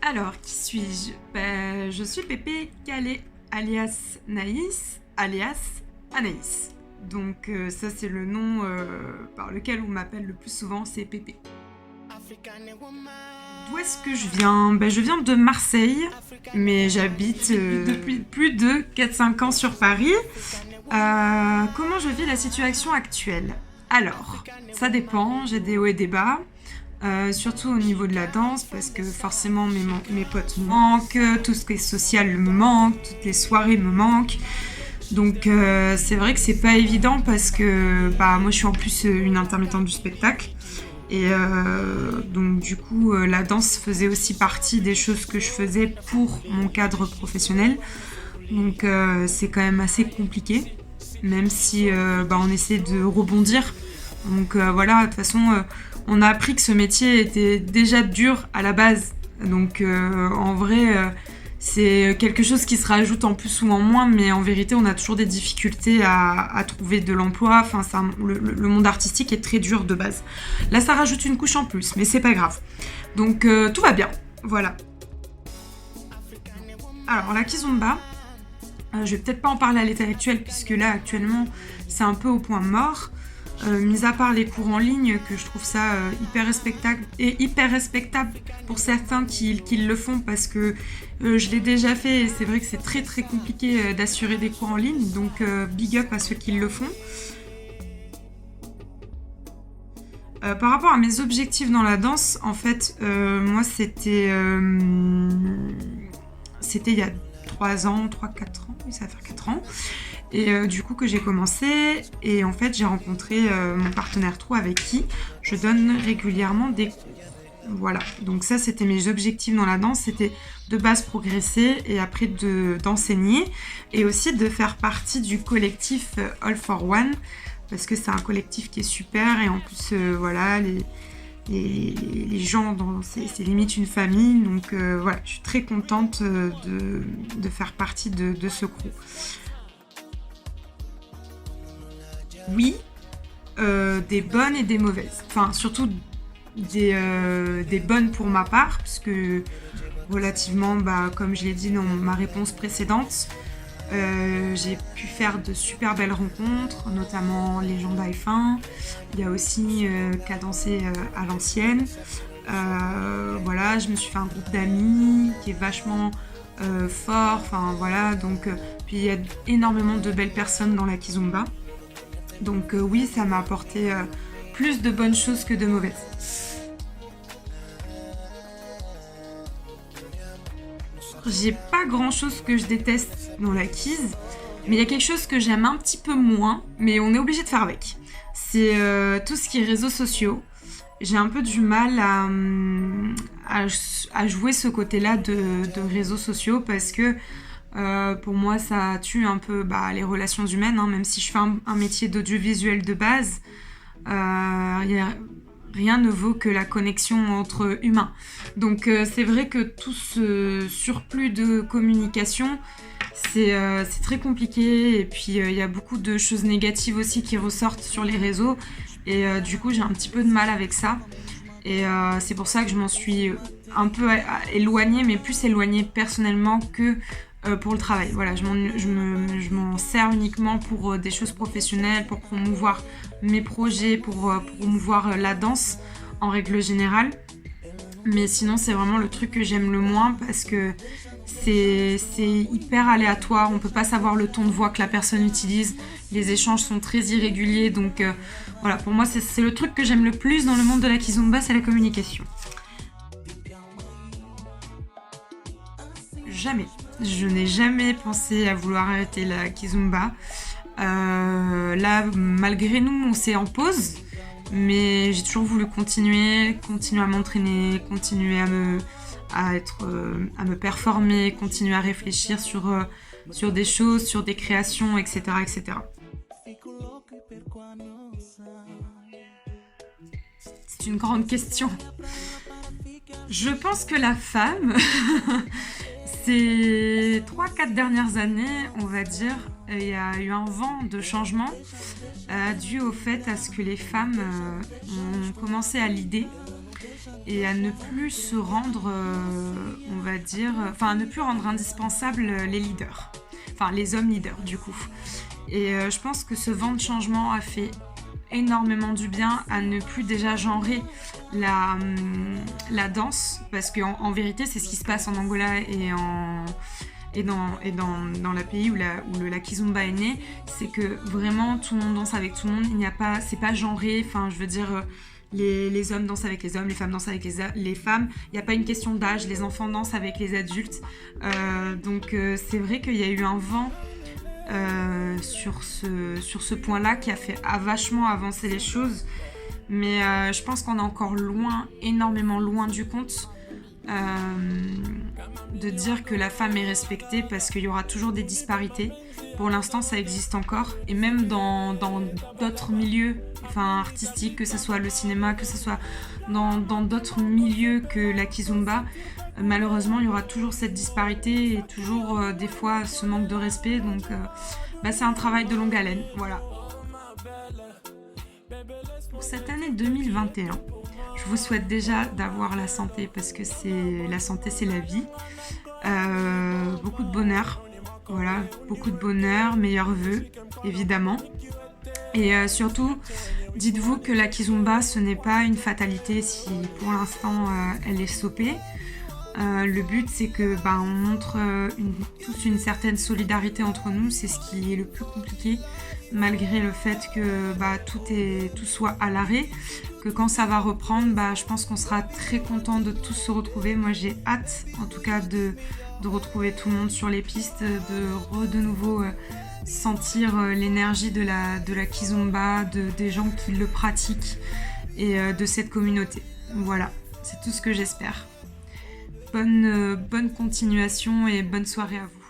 Alors, qui suis-je? Je suis Pépé Calais, alias Naïs, alias Anaïs. Donc ça c'est le nom par lequel on m'appelle le plus souvent, c'est Pépé. D'où est-ce que je viens? Je viens de Marseille, mais j'habite depuis plus de 4-5 ans sur Paris. Comment je vis la situation actuelle? Alors, ça dépend, j'ai des hauts et des bas. Surtout au niveau de la danse, parce que forcément mes potes me manquent, tout ce qui est social me manque, toutes les soirées me manquent. Donc c'est vrai que c'est pas évident parce que moi je suis en plus une intermittente du spectacle. Et donc du coup la danse faisait aussi partie des choses que je faisais pour mon cadre professionnel. Donc c'est quand même assez compliqué, même si on essaie de rebondir. Donc voilà, de toute façon on a appris que ce métier était déjà dur à la base. Donc en vrai c'est quelque chose qui se rajoute en plus ou en moins, mais en vérité on a toujours des difficultés à trouver de l'emploi. Enfin, le monde artistique est très dur de base. Là ça rajoute une couche en plus, mais c'est pas grave. Donc tout va bien, voilà. Alors la kizomba, je vais peut-être pas en parler à l'état actuel, puisque là actuellement c'est un peu au point mort. Mis à part les cours en ligne, que je trouve ça hyper respectable pour certains qui le font, parce que je l'ai déjà fait et c'est vrai que c'est très très compliqué d'assurer des cours en ligne, donc big up à ceux qui le font. Par rapport à mes objectifs dans la danse, en fait, moi c'était il y a 3 ans, 3-4 ans, oui ça va faire 4 ans. Et du coup que j'ai commencé, et en fait j'ai rencontré mon partenaire Trou, avec qui je donne régulièrement des cours. Voilà, donc ça c'était mes objectifs dans la danse, c'était de base progresser et après d'enseigner, et aussi de faire partie du collectif All for One, parce que c'est un collectif qui est super, et en plus voilà, les gens, c'est limite une famille, donc voilà, je suis très contente de faire partie de ce crew. Oui, des bonnes et des mauvaises. Enfin, surtout des bonnes pour ma part, puisque relativement, comme je l'ai dit dans ma réponse précédente, j'ai pu faire de super belles rencontres, notamment les gens d'AF1. Il y a aussi Cadencé à l'ancienne. Voilà, je me suis fait un groupe d'amis qui est vachement fort. Enfin voilà, donc puis il y a énormément de belles personnes dans la kizomba. Donc oui, ça m'a apporté plus de bonnes choses que de mauvaises. J'ai pas grand chose que je déteste dans la kiz, mais il y a quelque chose que j'aime un petit peu moins, mais on est obligé de faire avec. C'est tout ce qui est réseaux sociaux. J'ai un peu du mal à jouer ce côté-là de réseaux sociaux, parce que pour moi ça tue un peu les relations humaines, hein, même si je fais un métier d'audiovisuel de base. Rien ne vaut que la connexion entre humains. Donc c'est vrai que tout ce surplus de communication, c'est très compliqué, et puis il y a beaucoup de choses négatives aussi qui ressortent sur les réseaux, et du coup j'ai un petit peu de mal avec ça. Et c'est pour ça que je m'en suis un peu éloignée, mais plus éloignée personnellement que pour le travail. Voilà, je m'en sers uniquement pour des choses professionnelles, pour promouvoir mes projets, pour promouvoir la danse en règle générale. Mais sinon, c'est vraiment le truc que j'aime le moins, parce que c'est hyper aléatoire. On peut pas savoir le ton de voix que la personne utilise. Les échanges sont très irréguliers. Donc voilà, pour moi, c'est le truc que j'aime le plus dans le monde de la kizomba, c'est la communication. Jamais. Je n'ai jamais pensé à vouloir arrêter la kizomba. Là, malgré nous, on s'est en pause, mais j'ai toujours voulu continuer à m'entraîner, continuer à me performer, continuer à réfléchir sur des choses, sur des créations, etc., etc. C'est une grande question. Je pense que la femme, ces 3-4 dernières années, on va dire, il y a eu un vent de changement dû au fait à ce que les femmes ont commencé à leader. et à ne plus se rendre, on va dire, enfin à ne plus rendre indispensables les leaders, enfin les hommes leaders du coup. Et je pense que ce vent de changement a fait énormément du bien à ne plus déjà genrer la danse, parce qu'en vérité c'est ce qui se passe en Angola et dans le pays où la kizomba est née, c'est que vraiment tout le monde danse avec tout le monde, c'est pas genré, enfin je veux dire les hommes dansent avec les hommes, les femmes dansent avec les femmes, il n'y a pas une question d'âge, les enfants dansent avec les adultes, donc c'est vrai qu'il y a eu un vent sur ce point-là qui a vachement avancé les choses, mais je pense qu'on est encore loin, énormément loin du compte de dire que la femme est respectée, parce qu'il y aura toujours des disparités. Pour l'instant ça existe encore, et même dans d'autres milieux, enfin artistiques, que ce soit le cinéma, que ce soit dans d'autres milieux que la kizomba, malheureusement il y aura toujours cette disparité et toujours des fois ce manque de respect, donc c'est un travail de longue haleine, voilà. Pour cette année 2021, je vous souhaite déjà d'avoir la santé, parce que la santé c'est la vie, beaucoup de bonheur, voilà, beaucoup de bonheur, meilleurs vœux évidemment, et surtout dites-vous que la kizomba ce n'est pas une fatalité si pour l'instant elle est stoppée. Le but c'est que on montre tous une certaine solidarité entre nous, c'est ce qui est le plus compliqué, malgré le fait que tout soit à l'arrêt, que quand ça va reprendre, je pense qu'on sera très contents de tous se retrouver. Moi j'ai hâte en tout cas de retrouver tout le monde sur les pistes, de nouveau sentir l'énergie de la kizomba, des gens qui le pratiquent et de cette communauté. Voilà, c'est tout ce que j'espère. Bonne continuation et bonne soirée à vous.